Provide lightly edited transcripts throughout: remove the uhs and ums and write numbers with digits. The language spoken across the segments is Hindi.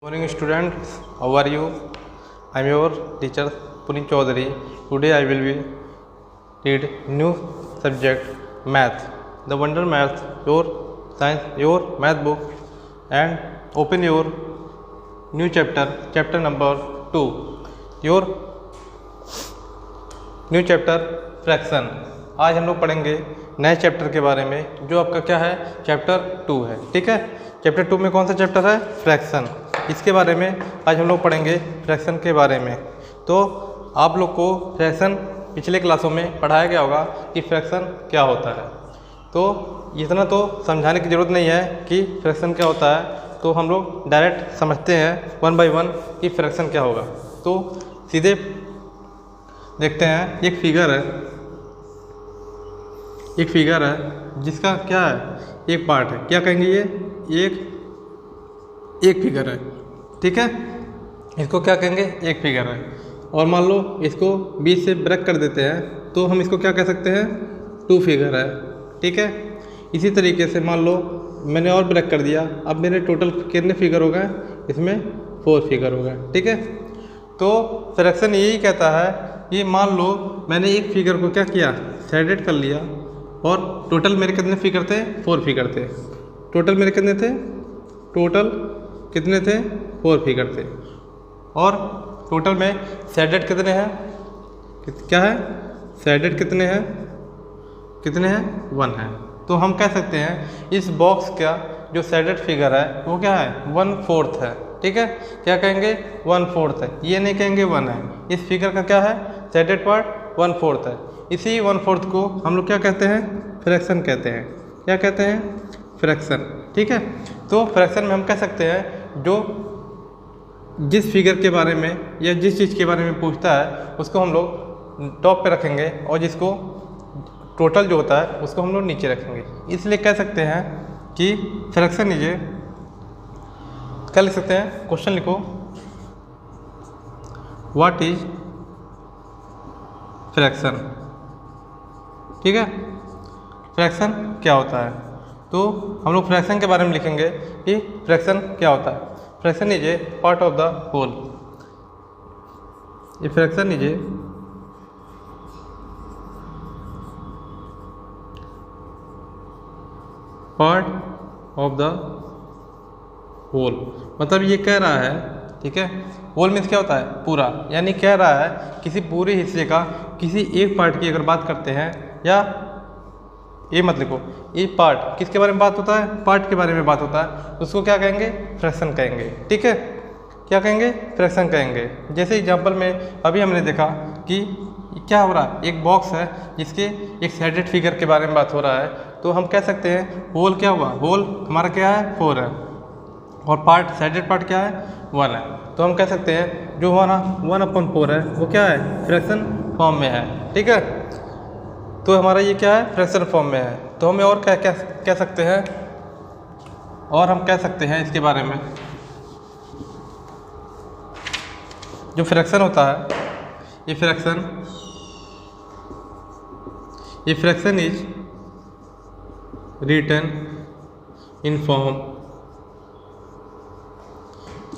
Morning students, how are you? I am your teacher Puneet Chaudhary. Today I will be read new subject math. The Wonder Math, your science, your math book, and open your new chapter number 2. Your new chapter fraction. आज हम लोग पढ़ेंगे नए चैप्टर के बारे में जो आपका क्या है, चैप्टर 2 है। ठीक है, चैप्टर 2 में कौन सा चैप्टर है? फ्रैक्शन। इसके बारे में आज हम लोग पढ़ेंगे, फ्रैक्शन के बारे में। तो आप लोग को फ्रैक्शन पिछले क्लासों में पढ़ाया गया होगा कि फ्रैक्शन क्या होता है, तो इतना तो समझाने की ज़रूरत नहीं है कि फ्रैक्शन क्या होता है। तो हम लोग डायरेक्ट समझते हैं 1 बाय 1 कि फ्रैक्शन क्या होगा। तो सीधे देखते हैं। एक फिगर है जिसका क्या है, एक पार्ट है। क्या कहेंगे? ये एक फिगर है। ठीक है, इसको क्या कहेंगे? एक फिगर है। और मान लो इसको बीच से ब्रेक कर देते हैं तो हम इसको क्या कह सकते हैं? 2 फिगर है। ठीक है, इसी तरीके से मान लो मैंने और ब्रेक कर दिया, अब मेरे टोटल कितने फिगर हो गए? इसमें 4 फिगर हो गए। ठीक है, तो फ्रैक्शन यही कहता है कि मान लो मैंने एक फिगर को क्या किया, शेडेड कर लिया, और टोटल मेरे कितने फिगर थे? 4 फिगर थे। टोटल मेरे कितने थे? टोटल कितने थे? 4 फिगर थे। और टोटल में शेडेड कितने हैं? क्या है? शेडेड कितने हैं? 1 है। तो हम कह सकते हैं इस बॉक्स का जो शेडेड फिगर है वो क्या है? 1/4 है। ठीक है, क्या कहेंगे? 1/4 है। ये नहीं कहेंगे 1 है। इस फिगर का क्या है? शेडेड पार्ट 1/4 है। इसी 1/4 को हम लोग क्या कहते हैं? फ्रैक्शन कहते हैं। क्या कहते हैं? फ्रैक्शन। ठीक है, तो फ्रैक्शन में हम कह सकते हैं जो जिस फिगर के बारे में या जिस चीज़ के बारे में पूछता है उसको हम लोग टॉप पे रखेंगे और जिसको टोटल जो होता है उसको हम लोग नीचे रखेंगे। इसलिए कह सकते हैं कि फ्रैक्शन नीचे क्या लिख सकते हैं? क्वेश्चन लिखो, व्हाट इज फ्रैक्शन। ठीक है, फ्रैक्शन क्या होता है? तो हम लोग फ्रैक्शन के बारे में लिखेंगे कि फ्रैक्शन क्या होता है। Fraction is a part of the whole. ये fraction is a part of the whole. मतलब ये कह रहा है, ठीक है, होल मीन्स क्या होता है? पूरा। यानी कह रहा है किसी पूरे हिस्से का किसी एक पार्ट की अगर बात करते हैं, या ये मत लिखो, ये पार्ट किसके बारे में बात होता है? पार्ट के बारे में बात होता है, उसको क्या कहेंगे? फ्रैक्शन कहेंगे। ठीक है, क्या कहेंगे? फ्रैक्शन कहेंगे। जैसे एग्जांपल में अभी हमने देखा कि क्या हो रहा है, एक बॉक्स है जिसके एक शेडेड फिगर के बारे में बात हो रहा है, तो हम कह सकते हैं होल क्या हुआ? होल हमारा क्या है? 4 है, और पार्ट शेडेड पार्ट क्या है? 1 है। तो हम कह सकते हैं जो हमारा 1/4 है वो क्या है? फ्रैक्शन फॉर्म में है। ठीक है, तो हमारा ये क्या है? फ्रैक्शन फॉर्म में है। तो हमें और क्या कह सकते हैं? और हम कह सकते हैं इसके बारे में, जो फ्रैक्शन होता है, ये fraction is written in form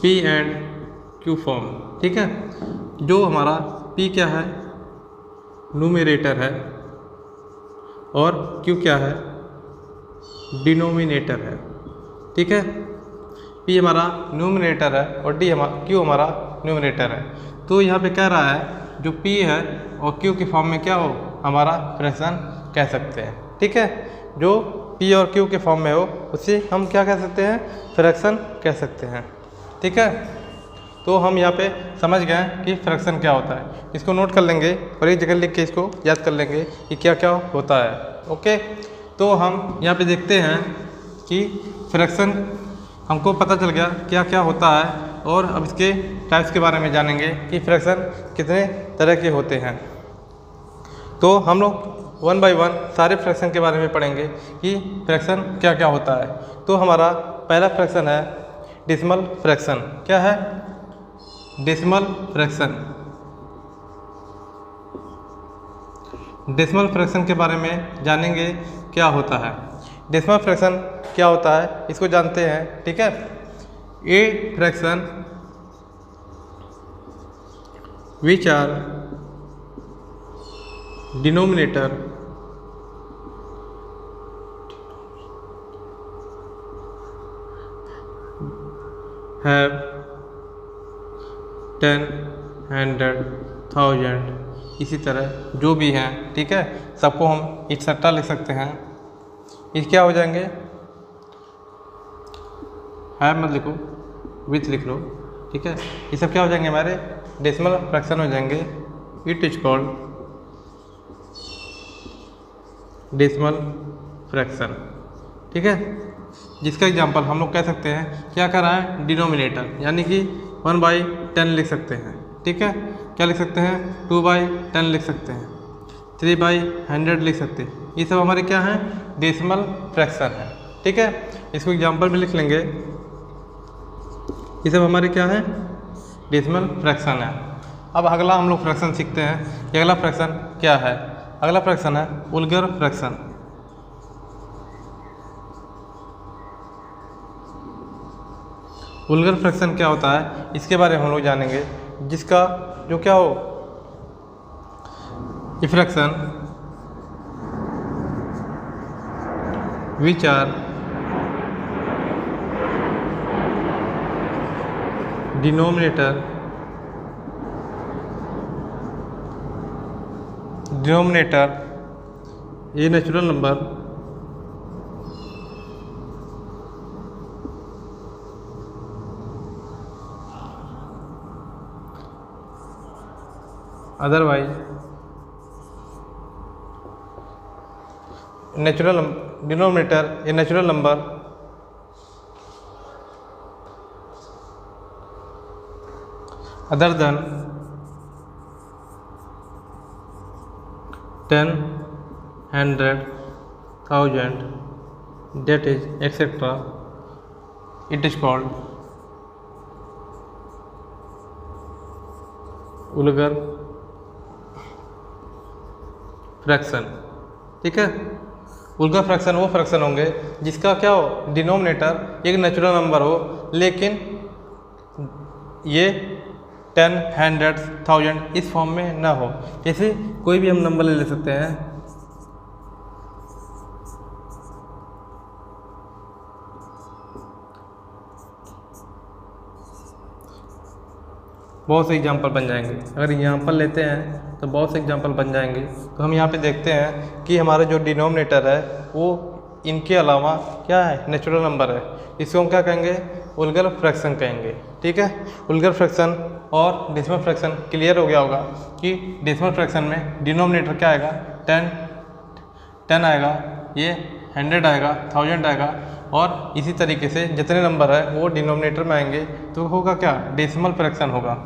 P and Q form. ठीक है, जो हमारा P क्या है? न्यूमरेटर है, और Q क्या है? डिनोमिनेटर है। ठीक है, P हमारा न्यूमरेटर है और Q हमारा न्यूमरेटर है। तो यहाँ पे कह रहा है जो P है और Q की फॉर्म में क्या हो? हमारा फ्रैक्शन कह सकते हैं। ठीक है, जो P और Q के फॉर्म में हो उसे हम क्या कह सकते हैं? फ्रैक्शन कह सकते हैं। ठीक है, तो हम यहाँ पे समझ गए कि फ्रैक्शन क्या होता है। इसको नोट कर लेंगे और एक जगह लिख के इसको याद कर लेंगे कि क्या क्या होता है। ओके, तो हम यहाँ पे देखते हैं कि फ्रैक्शन हमको पता चल गया क्या क्या होता है, और अब इसके टाइप्स के बारे में जानेंगे कि फ्रैक्शन कितने तरह के होते हैं। तो हम लोग 1 बाय 1 सारे फ्रैक्शन के बारे में पढ़ेंगे कि फ्रैक्शन क्या क्या होता है। तो हमारा पहला फ्रैक्शन है डेसिमल फ्रैक्शन। क्या है? Decimal fraction. डेसिमल फ्रैक्शन के बारे में जानेंगे क्या होता है। डेसिमल फ्रैक्शन क्या होता है इसको जानते हैं। ठीक है, a fraction which are denominator have 10, 100, 1000 इसी तरह जो भी हैं, ठीक है, सबको हम इकट्ठा लिख सकते हैं। ये क्या हो जाएंगे, है मत लिखो, विथ लिख लो, ठीक है। ये सब क्या हो जाएंगे, हमारे डेसिमल फ्रैक्शन हो जाएंगे। It is called decimal fraction, ठीक है। जिसका एग्जांपल हम लोग कह सकते हैं, क्या कर रहा है, डिनोमिनेटर, यानी कि 1/10 लिख सकते हैं, ठीक है। क्या लिख सकते हैं, 2/10 लिख सकते हैं, 3/100 लिख सकते हैं। ये सब हमारे क्या हैं, डेसिमल फ्रैक्शन है, ठीक है। इसको एग्जांपल में लिख लेंगे। ये सब हमारे क्या है, डेसिमल फ्रैक्शन है। अब अगला हम लोग फ्रैक्शन सीखते हैं। ये अगला फ्रैक्शन क्या है, अगला फ्रैक्शन है वुल्गर फ्रैक्शन। वुल्गर फ्रैक्शन क्या होता है, इसके बारे में हम लोग जानेंगे। जिसका जो क्या हो, ये fraction which are denominator a natural number otherwise natural denominator a natural number other than 10, 100, 1000, that is etc. It is called vulgar fraction, ठीक है। वुल्गर फ्रैक्शन वो फ्रैक्शन होंगे जिसका क्या हो, डिनोमिनेटर एक नेचुरल नंबर हो, लेकिन ये 10, 100, 1000 इस फॉर्म में ना हो। जैसे कोई भी हम नंबर ले सकते हैं, बहुत से एग्जांपल बन जाएंगे। अगर एग्जांपल लेते हैं तो बहुत से एग्जांपल बन जाएंगे। तो हम यहाँ पे देखते हैं कि हमारा जो डिनोमिनेटर है वो इनके अलावा क्या है, नेचुरल नंबर है। इसको हम क्या कहेंगे, वुल्गर फ्रैक्शन कहेंगे, ठीक है। वुल्गर फ्रैक्शन और डेसिमल फ्रैक्शन क्लियर हो गया होगा कि डेसिमल फ्रैक्शन में डिनोमिनेटर क्या आएगा, 10 आएगा, ये 100 आएगा, 1000 आएगा, और इसी तरीके से जितने नंबर है वो डिनोमिनेटर में आएंगे तो होगा क्या, डेसिमल फ्रैक्शन होगा।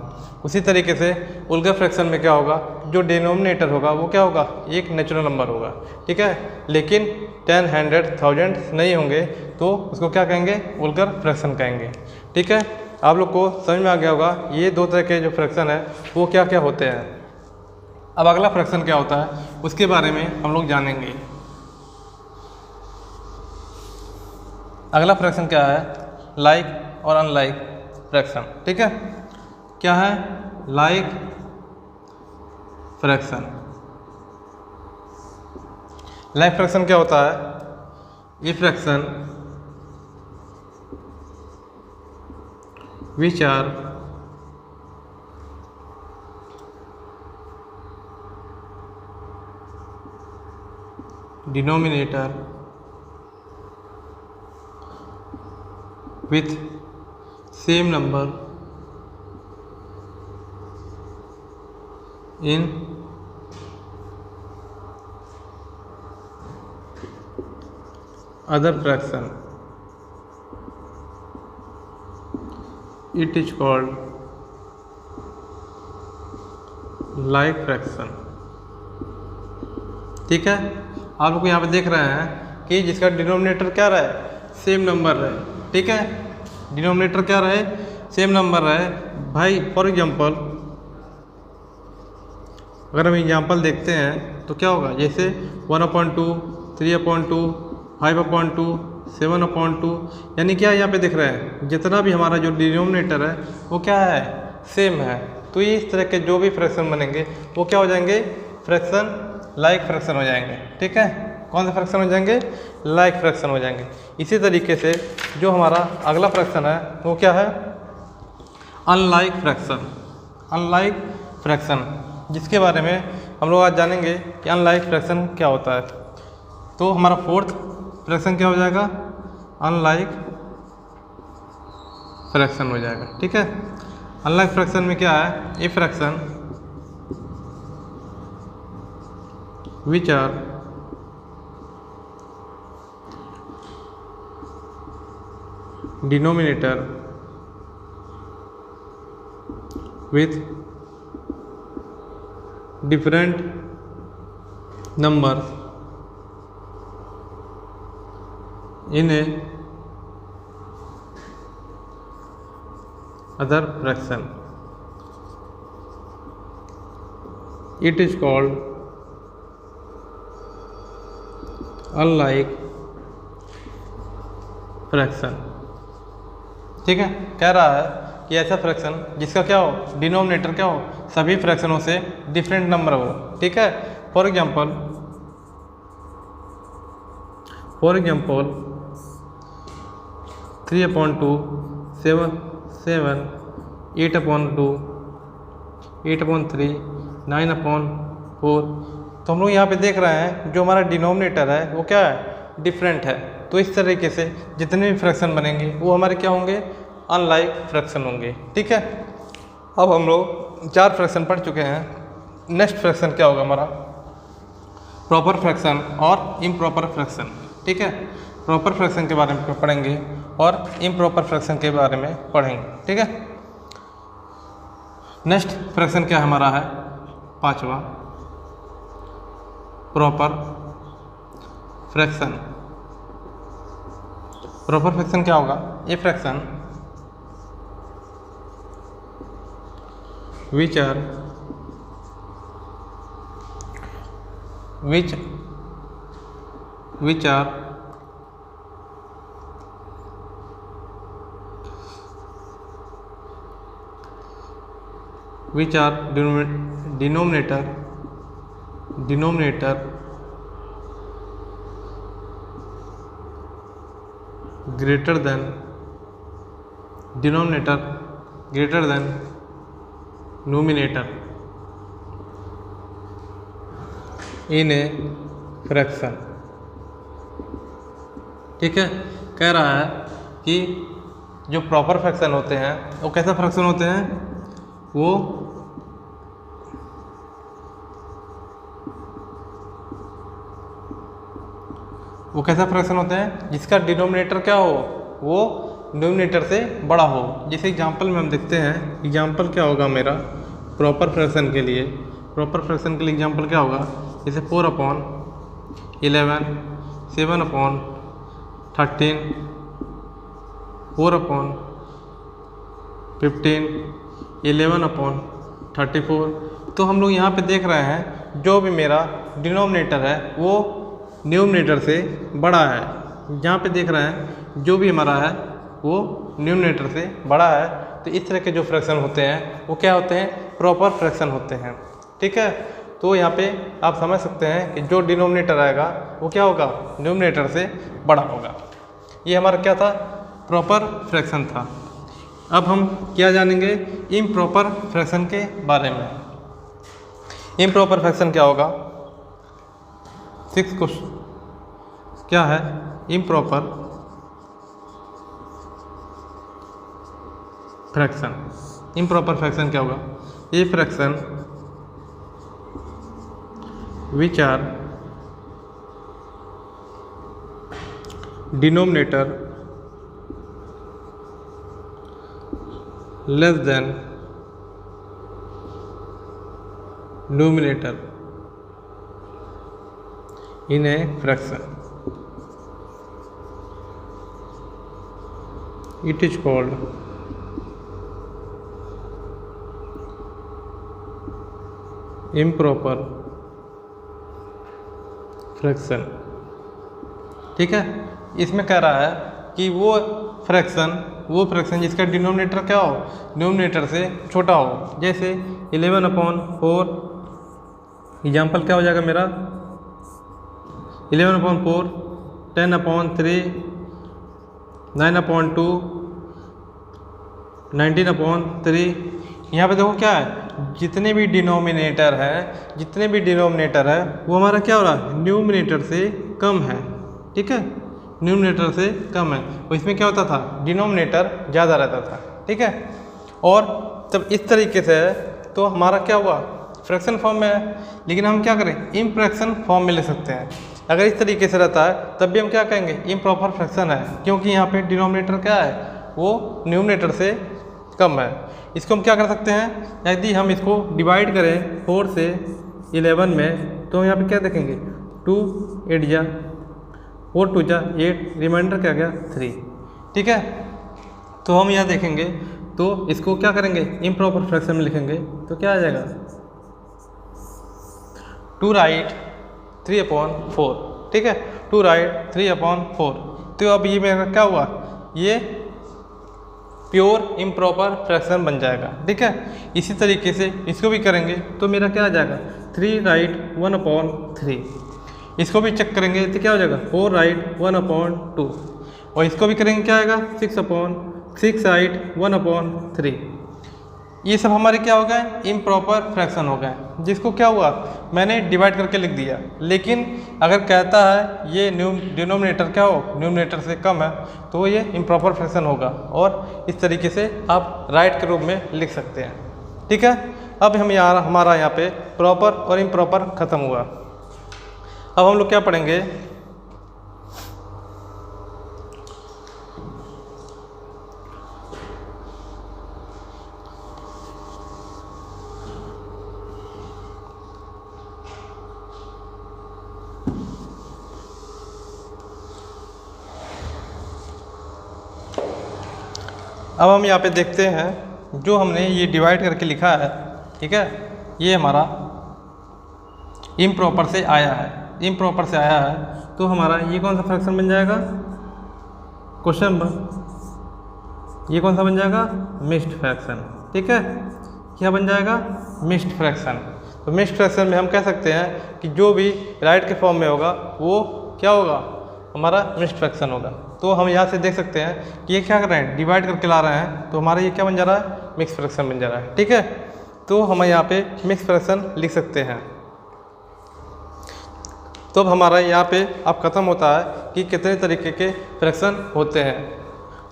उसी तरीके से वुल्गर फ्रैक्शन में क्या होगा, जो डिनोमिनेटर होगा वो क्या होगा, एक नेचुरल नंबर होगा, ठीक है। लेकिन 10, 100, 1000 नहीं होंगे तो उसको क्या कहेंगे, वुल्गर फ्रैक्शन कहेंगे, ठीक है। आप लोग को समझ में आ गया होगा ये दो तरह के जो फ्रैक्शन है वो क्या क्या होते हैं। अब अगला फ्रैक्शन क्या होता है उसके बारे में हम लोग जानेंगे। अगला फ्रैक्शन क्या है, लाइक और अनलाइक फ्रैक्शन, ठीक है। क्या है, लाइक फ्रैक्शन। लाइक फ्रैक्शन क्या होता है, ये fraction which are denominator with same number in other fraction. It is called like fraction, ठीक है। आप लोग यहाँ पे देख रहे हैं कि जिसका डिनोमिनेटर क्या रहा है, सेम नंबर रहे, ठीक है। डिनोमिनेटर क्या रहे, सेम नंबर रहे भाई। फॉर एग्जांपल अगर हम एग्जांपल देखते हैं तो क्या होगा, जैसे 1/2, 3/2, 5/2, 7/2, यानी क्या यहाँ पे दिख रहा है, जितना भी हमारा जो डिनोमिनेटर है वो क्या है, सेम है। तो इस तरह के जो भी फ्रैक्शन बनेंगे वो क्या हो जाएंगे, फ्रैक्शन लाइक फ्रैक्शन हो जाएंगे। ठीक है, कौन से फ्रैक्शन हो जाएंगे, लाइक फ्रैक्शन हो जाएंगे। इसी तरीके से जो हमारा अगला फ्रैक्शन है वो क्या है, अनलाइक फ्रैक्शन। अनलाइक फ्रैक्शन, जिसके बारे में हम लोग आज जानेंगे कि अनलाइक फ्रैक्शन क्या होता है। तो हमारा फोर्थ फ्रैक्शन क्या हो जाएगा, अनलाइक फ्रैक्शन हो जाएगा। ठीक है, अनलाइक फ्रैक्शन में क्या है, a fraction which are denominator with different numbers in a other fraction, it is called unlike fraction। ठीक है, कह रहा है कि ऐसा फ्रैक्शन जिसका क्या हो, डिनोमिनेटर क्या हो, सभी फ्रैक्शनों से डिफरेंट नंबर हो। ठीक है, फॉर एग्जांपल 3/2, 7, 8/2, 8/3, 9/4। तो हम लोग यहाँ पे देख रहे हैं जो हमारा डिनोमिनेटर है वो क्या है, डिफरेंट है। तो इस तरीके से जितने भी फ्रैक्शन बनेंगे वो हमारे क्या होंगे, अनलाइक फ्रैक्शन होंगे। ठीक है, अब हम लोग 4 फ्रैक्शन पढ़ चुके हैं। नेक्स्ट फ्रैक्शन क्या होगा हमारा, प्रॉपर फ्रैक्शन और इम्प्रॉपर फ्रैक्शन। ठीक है, प्रॉपर फ्रैक्शन के बारे में पढ़ेंगे और इम्प्रॉपर फ्रैक्शन के बारे में पढ़ेंगे। ठीक है, नेक्स्ट फ्रैक्शन क्या हमारा है, 5वां, प्रॉपर फ्रैक्शन। प्रॉपर फ्रैक्शन क्या होगा, a fraction which are denominator greater than numerator in a fraction। ठीक है, कह रहा है कि जो प्रॉपर फ्रैक्शन होते हैं वो कैसा फ्रैक्शन होते हैं, वो कैसा फ्रैक्शन होते हैं जिसका डिनोमिनेटर क्या हो, वो न्यूमिनेटर से बड़ा हो। जैसे एग्जांपल में हम देखते हैं, एग्जांपल क्या होगा मेरा प्रॉपर फ्रैक्शन के लिए, प्रॉपर फ्रैक्शन के लिए एग्जांपल क्या होगा, जैसे 4/11, 7/13, 4/15, 11/34। तो हम लोग यहाँ पे देख रहे हैं जो भी मेरा डिनोमिनेटर है वो न्यूमिनेटर से बड़ा है। यहाँ पे देख रहे हैं जो भी हमारा है वो न्यूमिनेटर से बड़ा है। तो इस तरह के जो फ्रैक्शन होते हैं वो क्या होते हैं, प्रॉपर फ्रैक्शन होते हैं। ठीक है, तो यहाँ पे आप समझ सकते हैं कि जो डिनोमिनेटर आएगा वो क्या होगा, न्यूमिनेटर से बड़ा होगा। ये हमारा क्या था, प्रॉपर फ्रैक्शन था। अब हम क्या जानेंगे, इम्प्रॉपर फ्रैक्शन के बारे में। इम्प्रॉपर फ्रैक्शन क्या होगा, 6 क्वेश्चन क्या है, इम्प्रॉपर फ्रैक्शन। इम्प्रॉपर फ्रैक्शन क्या होगा, a fraction which are denominator less than numerator in a fraction, it is called improper fraction. ठीक है। इसमें कह रहा है कि वो फ्रैक्शन जिसका डिनोमिनेटर क्या हो, न्यूमरेटर से छोटा हो। जैसे 11/4 एग्जाम्पल क्या हो जाएगा मेरा, 11/4, 10/3, 9/2, 19/3। यहाँ पे देखो क्या है, जितने भी डिनोमिनेटर है वो हमारा क्या हो रहा है, न्यूमरेटर से कम है। ठीक है, न्यूमरेटर से कम है। और इसमें क्या होता था, डिनोमिनेटर ज़्यादा रहता था। ठीक है, और जब इस तरीके से है तो हमारा क्या हुआ, फ्रैक्शन फॉर्म में है। लेकिन हम क्या करें, इम्फ्रैक्शन फॉर्म में ले सकते हैं। अगर इस तरीके से रहता है तब भी हम क्या कहेंगे, इम्प्रॉपर फ्रैक्शन है, क्योंकि यहाँ पे डिनोमिनेटर क्या है, वो न्यूमरेटर से कम है। इसको हम क्या कर सकते हैं, यदि हम इसको डिवाइड करें 4 से 11 में, तो यहाँ पे क्या देखेंगे, 2 8 जा 4 2 जा 8, रिमाइंडर क्या गया 3। ठीक है, तो हम यहाँ देखेंगे तो इसको क्या करेंगे, इम्प्रॉपर फ्रैक्शन में लिखेंगे तो क्या आ जाएगा, 2 राइट 3/4। ठीक है, 2 राइट 3/4। तो अब ये मेरा क्या हुआ, ये प्योर इम्प्रॉपर फ्रैक्शन बन जाएगा। ठीक है, इसी तरीके से इसको भी करेंगे तो मेरा क्या आ जाएगा, 3 राइट 1/3। इसको भी चेक करेंगे तो क्या हो जाएगा, 4 राइट 1/2। और इसको भी करेंगे क्या आएगा, 6 राइट 1/3। ये सब हमारे क्या हो गए, इम्प्रॉपर फ्रैक्शन हो गए, जिसको क्या हुआ, मैंने डिवाइड करके लिख दिया। लेकिन अगर कहता है ये डिनोमिनेटर क्या हो, न्यूमरेटर से कम है, तो ये इम्प्रॉपर फ्रैक्शन होगा। और इस तरीके से आप राइट के रूप में लिख सकते हैं। ठीक है, अब हमारा यहाँ पे प्रॉपर और इम्प्रॉपर ख़त्म हुआ। अब हम लोग क्या पढ़ेंगे, अब हम यहाँ पे देखते हैं जो हमने ये डिवाइड करके लिखा है। ठीक है, ये हमारा इम्प्रॉपर से आया है, तो हमारा ये कौन सा फ्रैक्शन बन जाएगा, क्वेश्चन ये कौन सा बन जाएगा, मिक्स्ड फ्रैक्शन। ठीक है, क्या बन जाएगा, मिक्स्ड फ्रैक्शन। तो मिक्स्ड फ्रैक्शन में हम कह सकते हैं कि जो भी राइट के फॉर्म में होगा वो क्या होगा, हमारा मिक्स्ड फ्रैक्शन होगा। तो हम यहाँ से देख सकते हैं कि ये क्या कर रहे हैं, डिवाइड करके ला रहे हैं, तो हमारा ये क्या बन जा रहा है, मिक्स फ्रैक्शन बन जा रहा है। ठीक है, तो हम यहाँ पे मिक्स फ्रैक्शन लिख सकते हैं। तो अब हमारा यहाँ पे अब ख़त्म होता है कि कितने तरीके के फ्रैक्शन होते हैं।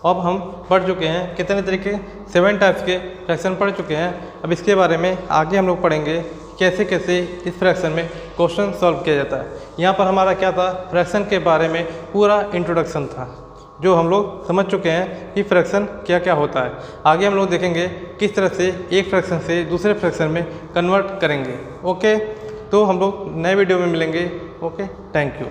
अब हम पढ़ चुके हैं कितने तरीके, 7 टाइप्स के फ्रैक्शन पढ़ चुके हैं। अब इसके बारे में आगे हम लोग पढ़ेंगे कैसे कैसे इस फ्रैक्शन में क्वेश्चन सॉल्व किया जाता है। यहाँ पर हमारा क्या था, फ्रैक्शन के बारे में पूरा इंट्रोडक्शन था, जो हम लोग समझ चुके हैं कि फ्रैक्शन क्या क्या होता है। आगे हम लोग देखेंगे किस तरह से एक फ्रैक्शन से दूसरे फ्रैक्शन में कन्वर्ट करेंगे। ओके, तो हम लोग नए वीडियो में मिलेंगे। Okay, thank you.